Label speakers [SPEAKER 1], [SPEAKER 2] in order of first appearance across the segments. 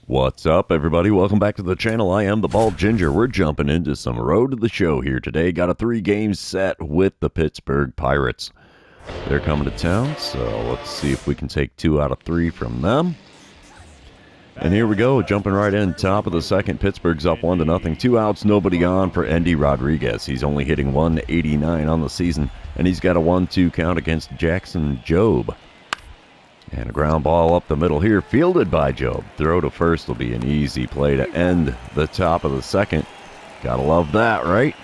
[SPEAKER 1] What's up, everybody? Welcome back to the channel. I am the Bald Ginger. We're jumping into some road to the show here today. Got a 3-game set with the Pittsburgh Pirates. They're coming to town, so let's see if we can take 2 out of 3 from them. And here we go, jumping right in. Top of the second, Pittsburgh's up 1-0. 2 outs, nobody on for Endy Rodriguez. He's only hitting .189 on the season, and he's got a 1-2 count against Jackson Jobe. And a ground ball up the middle here, fielded by Jobe. Throw to first will be an easy play to end the top of the second. Gotta love that, right?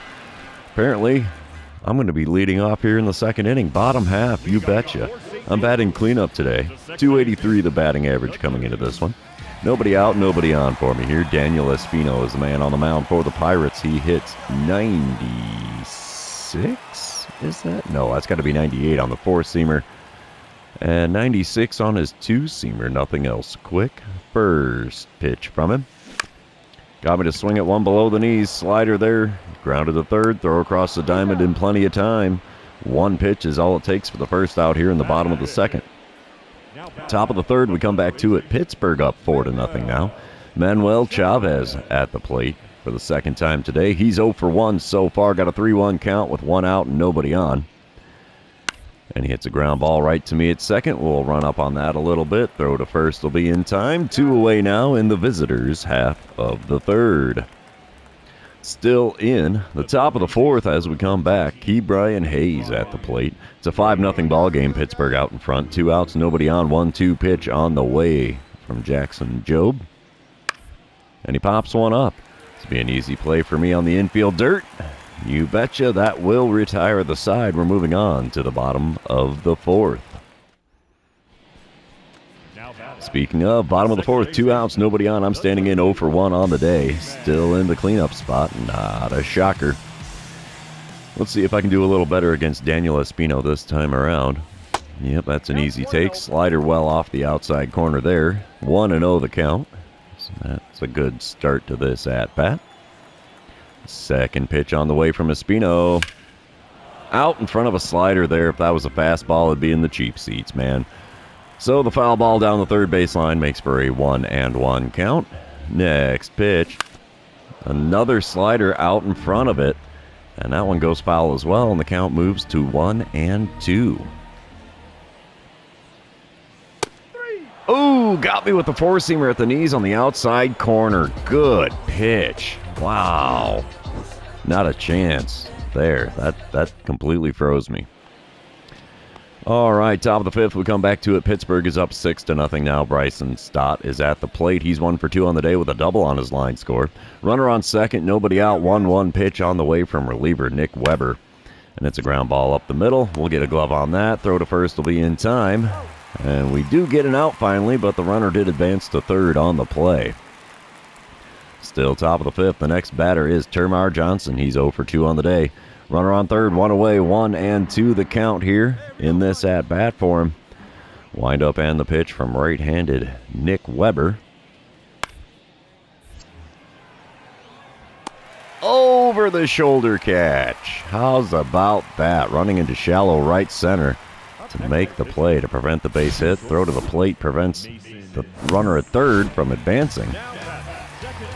[SPEAKER 1] Apparently, I'm going to be leading off here in the second inning. Bottom half, you betcha. I'm batting cleanup today. .283 the batting average coming into this one. Nobody out, nobody on for me here. Daniel Espino is the man on the mound for the Pirates. He hits 96, is that? No, that's got to be 98 on the 4-seamer. And 96 on his 2-seamer, nothing else. Quick first pitch from him. Got me to swing at one below the knees. Slider there. Grounded to third. Throw across the diamond in plenty of time. One pitch is all it takes for the first out here in the bottom of the second. Top of the third, we come back to it. Pittsburgh up 4-0 now. Manuel Chavez at the plate for the second time today. He's 0 for 1 so far. Got a 3-1 count with 1 out and nobody on. And he hits a ground ball right to me at second. We'll run up on that a little bit. Throw to first will be in time. 2 away now in the visitors' half of the third. Still in the top of the fourth as we come back. Ke'Bryan Hayes at the plate. It's a 5-0 ball game. Pittsburgh out in front. 2 outs, nobody on. 1-2 pitch on the way from Jackson Jobe. And he pops one up. This will be an easy play for me on the infield dirt. You betcha, that will retire the side. We're moving on to the bottom of the fourth. Speaking of, bottom of the fourth, 2 outs, nobody on. I'm standing in 0 for 1 on the day. Still in the cleanup spot. Not a shocker. Let's see if I can do a little better against Daniel Espino this time around. Yep, that's an easy take. Slider well off the outside corner there. 1-0 the count. So that's a good start to this at-bat. Second pitch on the way from Espino. Out in front of a slider there. If that was a fastball, it'd be in the cheap seats, man. So the foul ball down the third baseline makes for a 1-1 count. Next pitch. Another slider out in front of it. And that one goes foul as well, and the count moves to 1-2. Ooh, got me with the 4-seamer at the knees on the outside corner. Good pitch. Wow. Not a chance there. That completely froze me. All right, top of the fifth, we come back to it. Pittsburgh is up 6-0 now. Bryson Stott is at the plate. He's 1 for 2 on the day with a double on his line score. Runner on second, nobody out. 1-1 pitch on the way from reliever Nick Weber. And it's a ground ball up the middle. We'll get a glove on that. Throw to first will be in time. And we do get an out finally, but the runner did advance to third on the play. Still top of the fifth. The next batter is Termarr Johnson. He's 0 for 2 on the day. Runner on third, 1 away, 1-2 the count here in this at-bat for him. Wind up and the pitch from right-handed Nick Weber. Over the shoulder catch. How's about that? Running into shallow right center to make the play to prevent the base hit. Throw to the plate prevents the runner at third from advancing.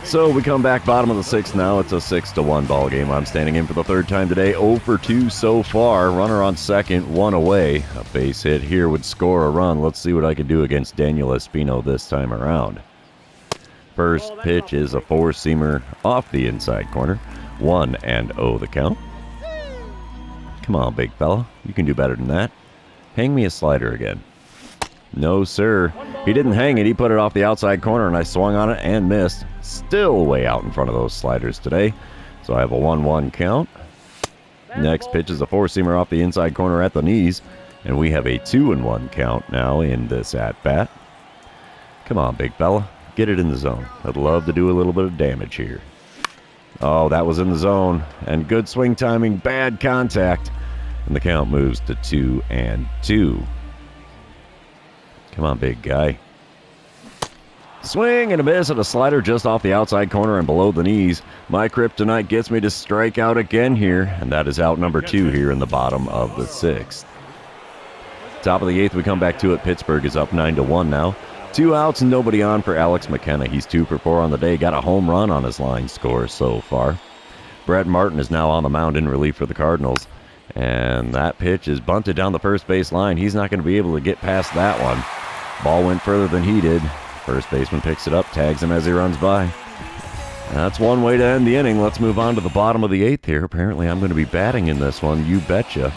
[SPEAKER 1] So we come back bottom of the sixth now. It's a 6-1 ball game. I'm standing in for the third time today. 0 for 2 so far. Runner on second, 1 away. A base hit here would score a run. Let's see what I can do against Daniel Espino this time around. First pitch is a 4-seamer off the inside corner. 1-0 the count. Come on, big fella. You can do better than that. Hang me a slider again. No, sir. He didn't hang it. He put it off the outside corner, and I swung on it and missed. Still way out in front of those sliders today. So I have a 1-1 count. Next pitch is a 4-seamer off the inside corner at the knees, and we have a 2-1 count now in this at-bat. Come on, big fella. Get it in the zone. I'd love to do a little bit of damage here. Oh, that was in the zone. And good swing timing, bad contact. And the count moves to 2-2. Come on, big guy. Swing and a miss at a slider just off the outside corner and below the knees. My kryptonite gets me to strike out again here, and that is out number 2 here in the bottom of the sixth. Top of the eighth, we come back to it. Pittsburgh is up 9-1 now. 2 outs and nobody on for Alex McKenna. He's 2 for 4 on the day. Got a home run on his line score so far. Brett Martin is now on the mound in relief for the Cardinals. And that pitch is bunted down the first base line. He's not going to be able to get past that one. Ball went further than he did. First baseman picks it up, tags him as he runs by. That's one way to end the inning. Let's move on to the bottom of the 8th here. Apparently I'm going to be batting in this one, you betcha.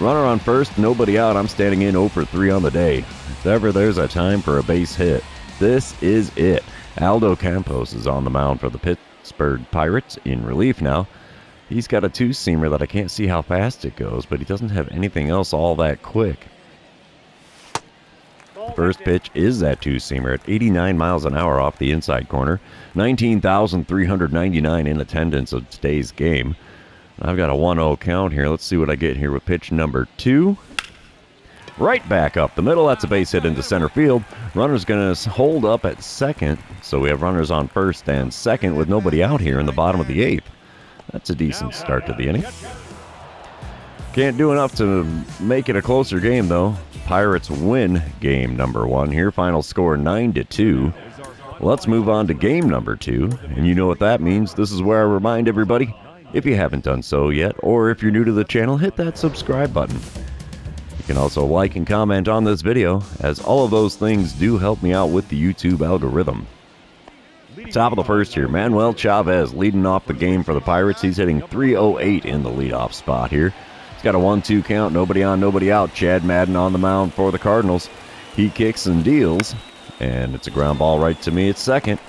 [SPEAKER 1] Runner on first, nobody out. I'm standing in 0 for 3 on the day. If ever there's a time for a base hit, this is it. Aldo Campos is on the mound for the Pittsburgh Pirates in relief now. He's got a 2-seamer that I can't see how fast it goes, but he doesn't have anything else all that quick. The first pitch is that 2-seamer at 89 miles an hour off the inside corner. 19,399 in attendance of today's game. I've got a 1-0 count here. Let's see what I get here with pitch number 2. Right back up the middle. That's a base hit into center field. Runner's going to hold up at second. So we have runners on first and second with nobody out here in the bottom of the 8th. That's a decent start to the inning. Can't do enough to make it a closer game, though. Pirates win game number 1 here. Final score 9-2. Let's move on to game number 2. And you know what that means. This is where I remind everybody, if you haven't done so yet, or if you're new to the channel, hit that subscribe button. You can also like and comment on this video, as all of those things do help me out with the YouTube algorithm. Top of the first here, Manuel Chavez leading off the game for the Pirates. He's hitting .308 in the leadoff spot here. He's got a 1-2 count, nobody on, nobody out. Chad Madden on the mound for the Cardinals. He kicks and deals, and it's a ground ball right to me at second.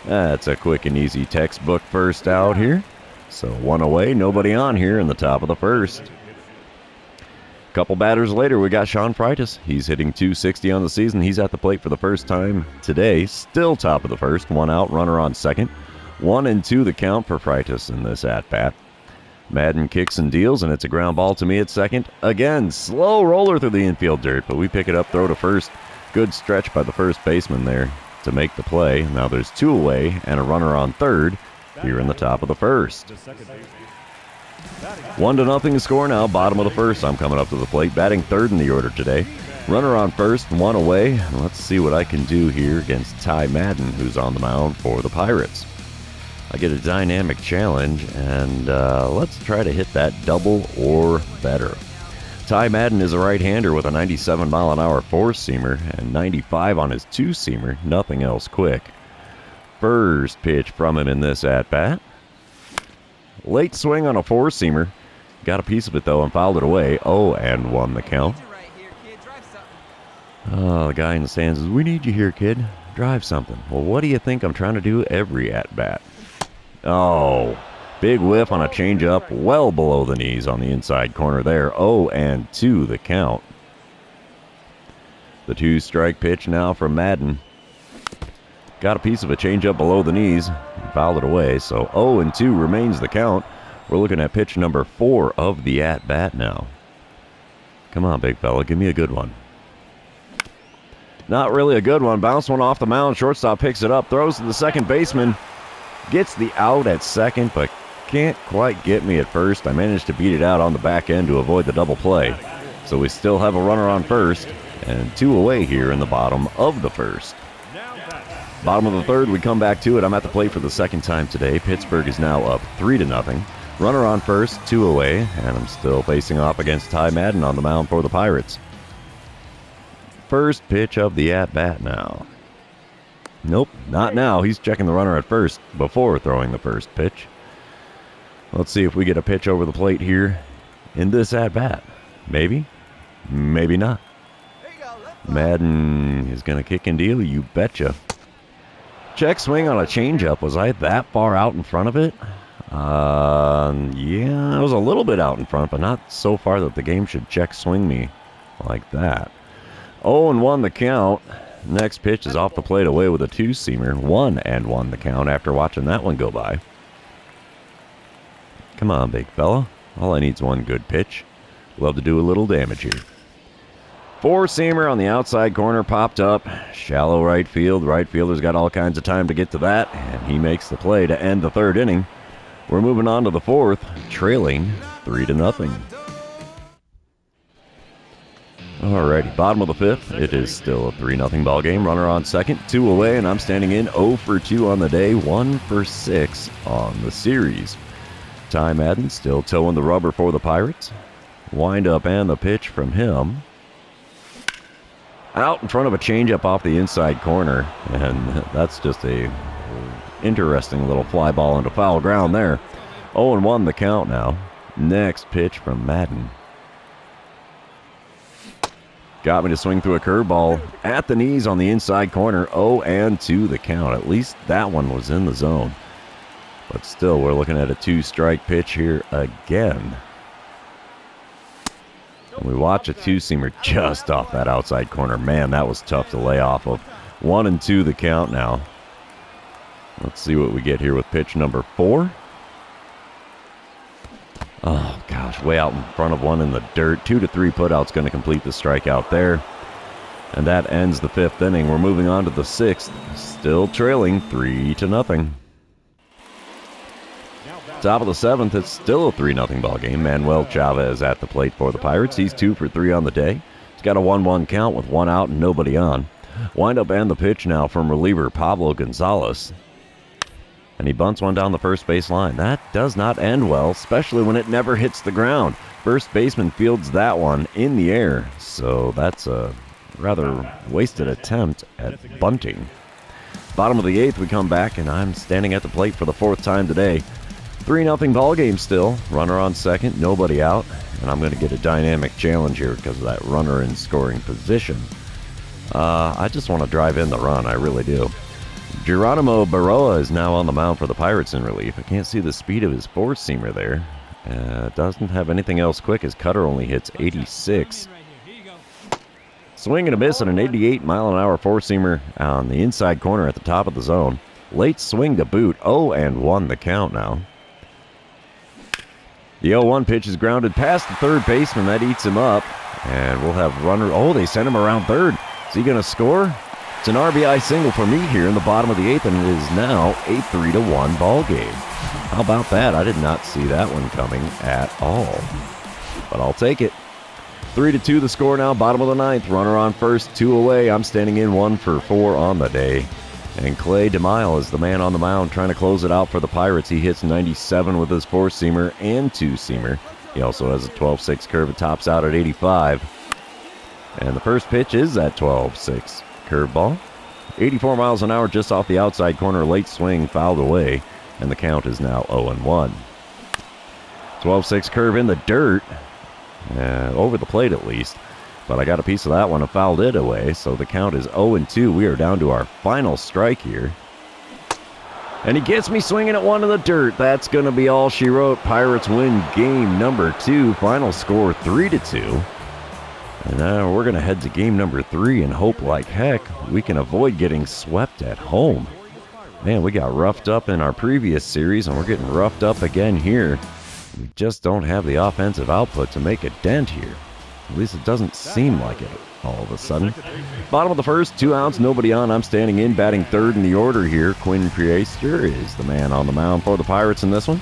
[SPEAKER 1] That's a quick and easy textbook first out here. So 1 away, nobody on here in the top of the first. Couple batters later, we got Sean Freitas. He's hitting .260 on the season. He's at the plate for the first time today. Still top of the first. 1 out, runner on second. 1-2 the count for Freitas in this at-bat. Madden kicks and deals, and it's a ground ball to me at second. Again, slow roller through the infield dirt, but we pick it up, throw to first. Good stretch by the first baseman there to make the play. Now there's 2 away and a runner on third here in the top of the first. 1-0 score now, bottom of the first. I'm coming up to the plate, batting third in the order today. Runner on first, 1 away. Let's see what I can do here against Ty Madden, who's on the mound for the Pirates. I get a dynamic challenge, and let's try to hit that double or better. Ty Madden is a right-hander with a 97-mile-an-hour 4-seamer and 95 on his 2-seamer, nothing else quick. First pitch from him in this at-bat. Late swing on a 4-seamer. Got a piece of it, though, and fouled it away. 0-1 the count. Oh, the guy in the stands says, "We need you here, kid. Drive something." Well, what do you think I'm trying to do every at-bat? Oh, big whiff on a changeup, well below the knees on the inside corner there. 0-2 the count. The 2-strike pitch now from Madden. Got a piece of a changeup below the knees, fouled it away, so 0-2 remains the count. We're looking at pitch number 4 of the at-bat now. Come on, big fella, give me a good one. Not really a good one. Bounce one off the mound. Shortstop picks it up, throws to the second baseman. Gets the out at second, but can't quite get me at first. I managed to beat it out on the back end to avoid the double play. So we still have a runner on first, and 2 away here in the bottom of the first. Bottom of the third, we come back to it. I'm at the plate for the second time today. Pittsburgh is now up 3-0. Runner on first, 2 away, and I'm still facing off against Ty Madden on the mound for the Pirates. First pitch of the at-bat now. Nope, not now. He's checking the runner at first before throwing the first pitch. Let's see if we get a pitch over the plate here in this at-bat. Maybe, maybe not. Madden is going to kick and deal, you betcha. Check swing on a changeup. Was I that far out in front of it? Yeah, I was a little bit out in front, but not so far that the game should check swing me like that. 0-1 the count. Next pitch is off the plate away with a 2-seamer. 1-1 the count after watching that one go by. Come on, big fella. All I need is one good pitch. Love to do a little damage here. 4-seamer on the outside corner, popped up. Shallow right field. Right fielder's got all kinds of time to get to that, and he makes the play to end the third inning. We're moving on to the fourth, trailing 3-0. Alrighty, bottom of the fifth. It is still a 3-0 ball game. Runner on second, 2 away, and I'm standing in 0 for 2 on the day, 1 for 6 on the series. Ty Madden still towing the rubber for the Pirates. Wind up and the pitch from him. Out in front of a changeup off the inside corner, and that's just a interesting little fly ball into foul ground there. 0-1 the count now. Next pitch from Madden. Got me to swing through a curveball at the knees on the inside corner. 0-2 the count. At least that one was in the zone. But still, we're looking at a 2-strike pitch here again. And we watch a 2-seamer just off that outside corner. Man, that was tough to lay off of. 1-2 the count now. Let's see what we get here with pitch number 4. Oh, gosh, way out in front of one in the dirt. 2 to 3 putouts going to complete the strikeout there. And that ends the 5th inning. We're moving on to the 6th. Still trailing 3-0. Top of the 7th, it's still a 3-0 ball game. Manuel Chavez at the plate for the Pirates. He's 2 for 3 on the day. He's got a 1-1 count with 1 out and nobody on. Wind up and the pitch now from reliever Pablo Gonzalez. And he bunts one down the first base line. That does not end well, especially when it never hits the ground. First baseman fields that one in the air, so that's a rather wasted attempt at bunting. Bottom of the 8th, we come back, and I'm standing at the plate for the 4th time today. 3-0 ball game still. Runner on second, nobody out, and I'm going to get a dynamic challenge here because of that runner in scoring position. I just want to drive in the run, I really do. Geronimo Baroa is now on the mound for the Pirates in relief. I can't see the speed of his 4-seamer there. Doesn't have anything else quick. His cutter only hits 86. Swing and a miss on an 88-mile-an-hour 4-seamer on the inside corner at the top of the zone. Late swing to boot. 0-1 the count now. The 0-1 pitch is grounded past the third baseman. That eats him up. And we'll have runner. Oh, they sent him around third. Is he going to score? It's an RBI single for me here in the bottom of the 8th, and it is now a 3-1 ball game. How about that? I did not see that one coming at all. But I'll take it. 3-2 the score now, bottom of the 9th. Runner on first, 2 away. I'm standing in 1 for 4 on the day. And Clay DeMille is the man on the mound trying to close it out for the Pirates. He hits 97 with his 4-seamer and 2-seamer. He also has a 12-6 curve. It tops out at 85. And the first pitch is that 12-6. Curveball. 84 miles an hour just off the outside corner. Late swing fouled away. And the count is now 0-1. 12-6 curve in the dirt. Over the plate at least. But I got a piece of that one and fouled it away. So the count is 0-2. We are down to our final strike here. And he gets me swinging at one in the dirt. That's going to be all she wrote. Pirates win game number 2. Final score 3-2. And now we're going to head to game number 3 and hope like heck we can avoid getting swept at home. Man, we got roughed up in our previous series, and we're getting roughed up again here. We just don't have the offensive output to make a dent here. At least it doesn't seem like it all of a sudden. Bottom of the 1st, 2 outs, nobody on. I'm standing in, batting 3rd in the order here. Quinn Priester is the man on the mound for the Pirates in this one.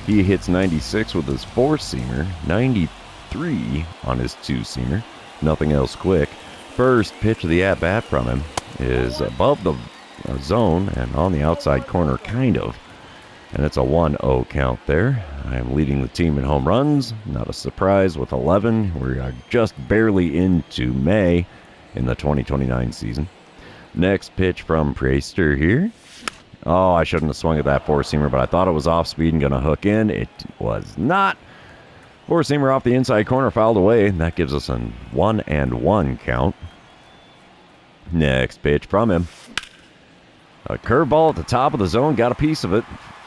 [SPEAKER 1] He hits 96 with his 4-seamer, 93 on his 2-seamer. Nothing else quick. First pitch of the at-bat from him is above the zone and on the outside corner, kind of. And it's a 1-0 count there. I am leading the team in home runs. Not a surprise with 11. We are just barely into May in the 2029 season. Next pitch from Priester here. Oh, I shouldn't have swung at that 4-seamer, but I thought it was off speed and going to hook in. It was not. 4-seamer off the inside corner, fouled away. That gives us a 1-1 count. Next pitch from him. A curveball at the top of the zone, got a piece of it.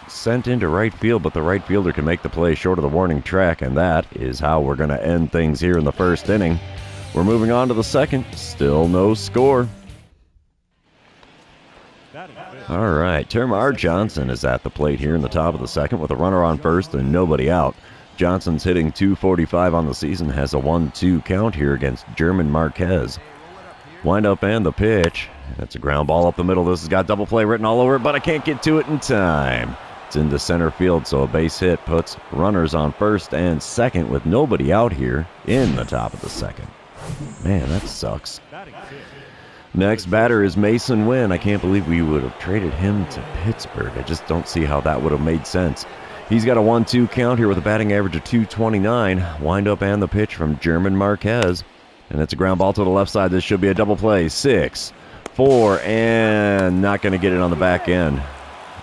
[SPEAKER 1] Sent into right field, but the right fielder can make the play short of the warning track, and that is how we're going to end things here in the 1st inning. We're moving on to the 2nd. Still no score. All right, Termar Johnson is at the plate here in the top of the 2nd with a runner on first and nobody out. Johnson's hitting .245 on the season, has a 1-2 count here against German Marquez. Wind up and the pitch. That's a ground ball up the middle. This has got double play written all over it, but I can't get to it in time. It's into center field, so a base hit puts runners on first and second with nobody out here in the top of the 2nd. Man, that sucks. Next batter is Mason Wynn. I can't believe we would have traded him to Pittsburgh. I just don't see how that would have made sense. He's got a 1-2 count here with a batting average of .229. Wind-up and the pitch from German Marquez. And it's a ground ball to the left side. This should be a double play. 6, 4, and not going to get it on the back end.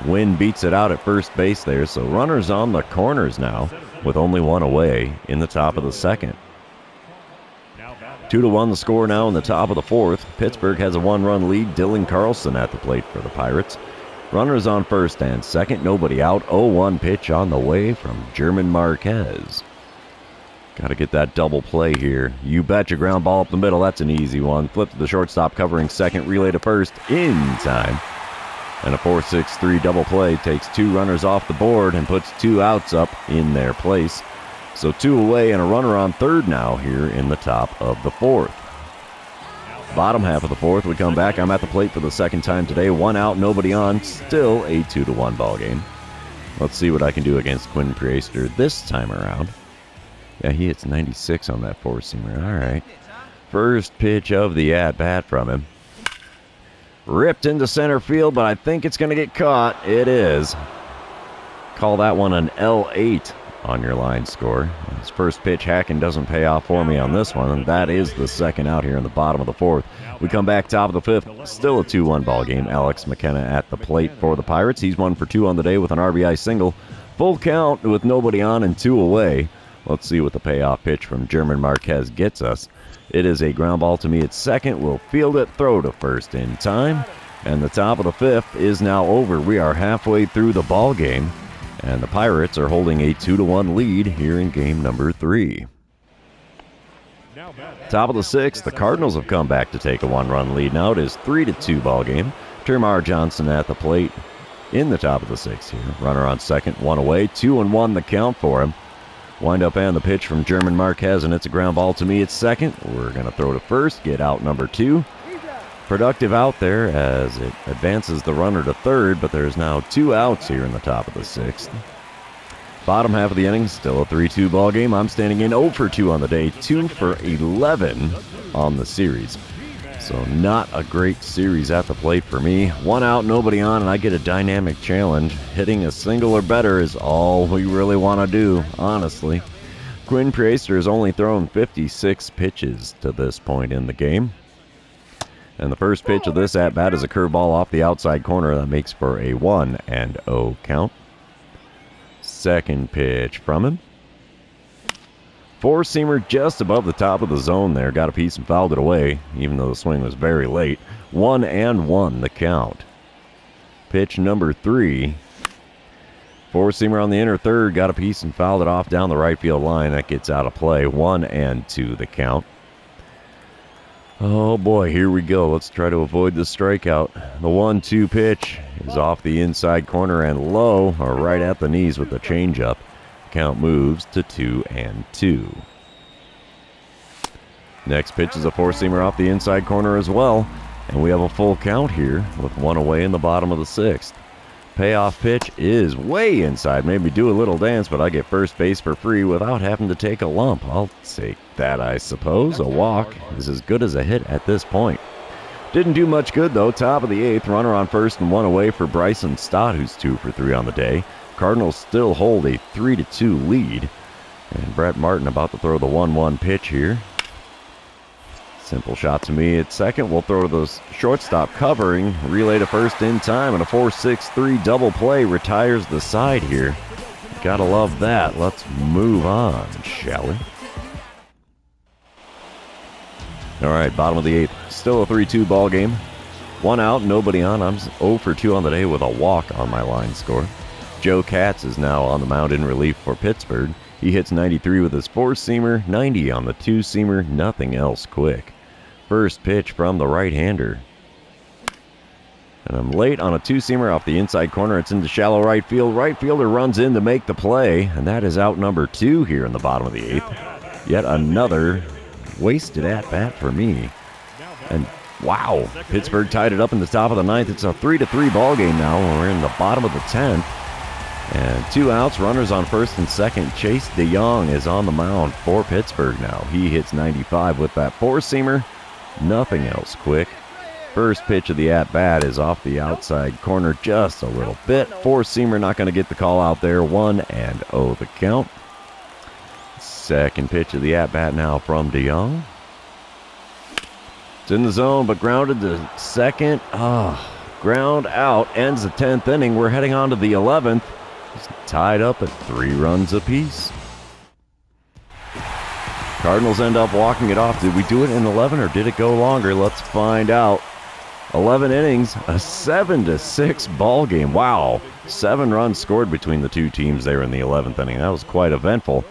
[SPEAKER 1] Wynn beats it out at first base there, so runners on the corners now with only one away in the top of the second. 2-1 the score now in the top of the fourth. Pittsburgh has a 1-run lead. Dylan Carlson at the plate for the Pirates. Runners on first and second, nobody out. 0-1 pitch on the way from German Marquez. Got to get that double play here. You betcha, ground ball up the middle. That's an easy one. Flip to the shortstop covering second, relay to first in time. And a 4-6-3 double play takes 2 runners off the board and puts 2 outs up in their place. So 2 away and a runner on third now here in the top of the fourth. Bottom half of the fourth, we come back. I'm at the plate for the second time today. 1 out, nobody on. Still a 2-1 ball game. Let's see what I can do against Quinn Priester this time around. Yeah, he hits 96 on that four-seamer. All right. First pitch of the at-bat from him. Ripped into center field, but I think it's going to get caught. It is. Call that one an L8 on your line score. His first pitch hacking doesn't pay off for me on this one, and that is the second out here in the bottom of the fourth. We come back top of the fifth. Still a 2-1 ball game. Alex McKenna at the plate for the Pirates. He's 1 for 2 on the day with an RBI single. Full count with nobody on and 2 away. Let's see what the payoff pitch from German Marquez gets us. It is a ground ball to me at second. We'll field it, throw to first in time. And the top of the fifth is now over. We are halfway through the ball game. And the Pirates are holding a 2-1 lead here in game number 3. Top of the sixth, the Cardinals have come back to take a 1-run lead. Now it is 3-2 ball game. Termar Johnson at the plate in the top of the sixth here. Runner on second, 1 away. 2-1 the count for him. Wind up and the pitch from German Marquez, and it's a ground ball to me at second. We're going to throw to first, get out number 2. Productive out there as it advances the runner to third, but there's now 2 outs here in the top of the sixth. Bottom half of the inning, still a 3-2 ball game. I'm standing in 0 for 2 on the day, 2 for 11 on the series. So not a great series at the plate for me. 1 out, nobody on, and I get a dynamic challenge. Hitting a single or better is all we really want to do, honestly. Quinn Priester has only thrown 56 pitches to this point in the game. And the first pitch of this at-bat is a curveball off the outside corner that makes for a 1-0 count. Second pitch from him. Four-seamer just above the top of the zone there. Got a piece and fouled it away, even though the swing was very late. 1-1 the count. Pitch number 3. Four-seamer on the inner third. Got a piece and fouled it off down the right field line. That gets out of play. 1-2 the count. Oh boy, here we go. Let's try to avoid the strikeout. The 1-2 pitch is off the inside corner and low, or right at the knees with the changeup. Count moves to 2-2. Next pitch is a four-seamer off the inside corner as well, and we have a full count here with 1 away in the bottom of the sixth. Payoff pitch is way inside. Maybe do a little dance, but I get first base for free without having to take a lump. I'll take that, I suppose. A walk is as good as a hit at this point. Didn't do much good, though. Top of the eighth, runner on first and 1 away for Bryson Stott, who's 2 for 3 on the day. Cardinals still hold a 3-2 lead. And Brett Martin about to throw the 1-1 pitch here. Simple shot to me at second. We'll throw to the shortstop covering. Relay to first in time, and a 4-6-3 double play retires the side here. Gotta love that. Let's move on, shall we? All right, bottom of the eighth. Still a 3-2 ball game. 1 out, nobody on. I'm 0 for 2 on the day with a walk on my line score. Joe Katz is now on the mound in relief for Pittsburgh. He hits 93 with his four-seamer, 90 on the two-seamer, nothing else quick. First pitch from the right-hander. And I'm late on a two-seamer off the inside corner. It's into shallow right field. Right fielder runs in to make the play, and that is out number 2 here in the bottom of the eighth. Yet another wasted at-bat for me. And wow, Pittsburgh tied it up in the top of the ninth. It's a 3-3 ball game now. We're in the bottom of the 10th. And 2 outs, runners on first and second. Chase DeYoung is on the mound for Pittsburgh now. He hits 95 with that four-seamer. Nothing else quick. First pitch of the at-bat is off the outside corner just a little bit. Four-seamer not going to get the call out there. 1-0 the count. Second pitch of the at-bat now from DeYoung. It's in the zone, but grounded to second. Ground out. Ends the 10th inning. We're heading on to the 11th. It's tied up at 3 runs apiece. Cardinals end up walking it off. Did we do it in 11 or did it go longer? Let's find out. 11 innings, a 7-6 ball game. Wow. 7 runs scored between the two teams there in the 11th inning. That was quite eventful.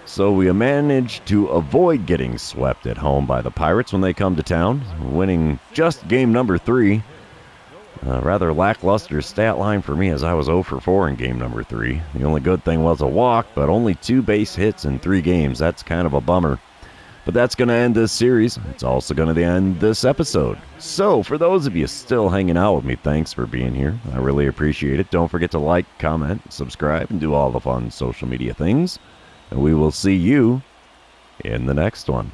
[SPEAKER 1] So we managed to avoid getting swept at home by the Pirates when they come to town, winning just game number 3. Rather lackluster stat line for me as I was 0 for 4 in game number 3. The only good thing was a walk, but only 2 base hits in 3 games. That's kind of a bummer. But that's going to end this series. It's also going to end this episode. So, for those of you still hanging out with me, thanks for being here. I really appreciate it. Don't forget to like, comment, subscribe, and do all the fun social media things. And we will see you in the next one.